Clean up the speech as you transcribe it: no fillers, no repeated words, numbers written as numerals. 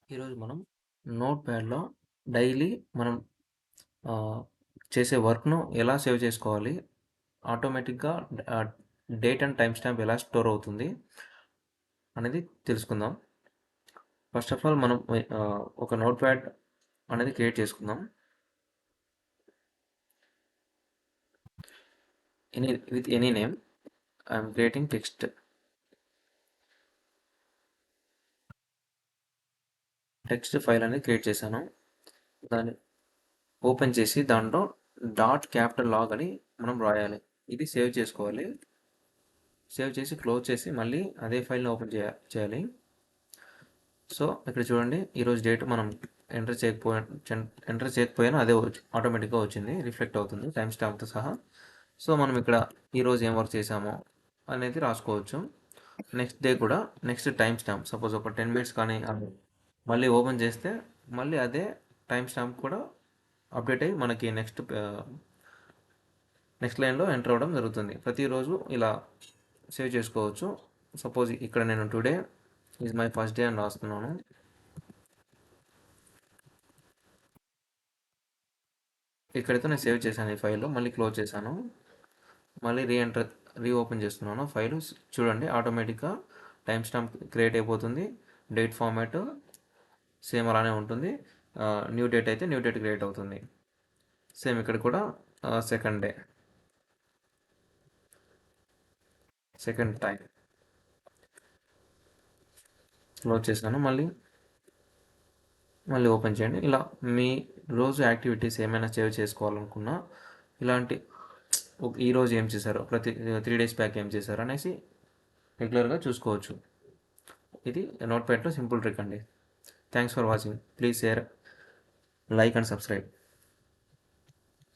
ఈరోజు మనం note ప్యాడ్లో daily మనం ఆహ్, చేసే వర్క్‌ను ఎలా సేవ్ చేసుకోవాలి? ఆటోమేటిక్‌గా ఆహ్, డేట్ అండ్ టైమ్ స్టాంప్ ఎలా స్టోర్ అవుతుంది? అనేది తెలుసుకుందాం. ఫస్ట్ ఆఫ్ ఆల్ మనం ఒక నోట్ ప్యాడ్ అనేది క్రియేట్ చేసుకుందాం. With any name. I'm creating text file అనేది క్రియేట్ చేశాను. దాన్ని ఓపెన్ చేసి దాంట్లో డాట్ క్యాపిటల్ లాగ్ అని మనం రాయాలి. ఇది సేవ్ చేసుకోవాలి. సేవ్ చేసి క్లోజ్ చేసి మళ్ళీ అదే ఫైల్‌ని ఓపెన్ చేయాలి. సో ఇక్కడ చూడండి, ఈరోజు డేట్ మనం ఎంటర్ చేయకపోయి ఎంటర్ చేయకపోయినా అదే ఆటోమేటిక్గా వచ్చింది, రిఫ్లెక్ట్ అవుతుంది టైం స్టాంప్తో సహా. సో మనం ఇక్కడ ఈరోజు ఏం వర్క్ చేసామో అనేది రాసుకోవచ్చు. నెక్స్ట్ డే కూడా నెక్స్ట్ టైం స్టాంప్, సపోజ్ ఒక 10 మినిట్స్ కానీ మళ్ళీ ఓపెన్ చేస్తే మళ్ళీ అదే టైం స్టాంప్ కూడా అప్డేట్ అయ్యి మనకి నెక్స్ట్ లైన్లో ఎంటర్ అవ్వడం జరుగుతుంది. ప్రతిరోజు ఇలా సేవ్ చేసుకోవచ్చు. సపోజ్ ఇక్కడ నేను today is my first day అని రాస్తున్నాను. ఇక్కడైతే నేను సేవ్ చేశాను ఈ ఫైల్లో, మళ్ళీ క్లోజ్ చేశాను. మళ్ళీ రీఓపెన్ చేస్తున్నాను ఫైల్. చూడండి, ఆటోమేటిక్గా టైం స్టాంప్ క్రియేట్ అయిపోతుంది. డేట్ ఫార్మాట్ సేమ్ అలానే ఉంటుంది. న్యూ డేట్ అయితే న్యూ డేట్ క్రియేట్ అవుతుంది. సేమ్ ఇక్కడ కూడా second day, second time. Close చేశాను. మళ్ళీ ఓపెన్ చేయండి. ఇలా మీ రోజు యాక్టివిటీస్ ఏమైనా సేవ్ చేసుకోవాలనుకున్నా ఇలాంటి ఈరోజు ఏం చేశారో, ప్రతి 3 డేస్ బ్యాక్ ఏం చేశారో అనేసి రెగ్యులర్గా చూసుకోవచ్చు. ఇది నోట్ ప్యాడ్లో సింపుల్ ట్రిక్ అండి. Thanks for watching. Please share, like and subscribe.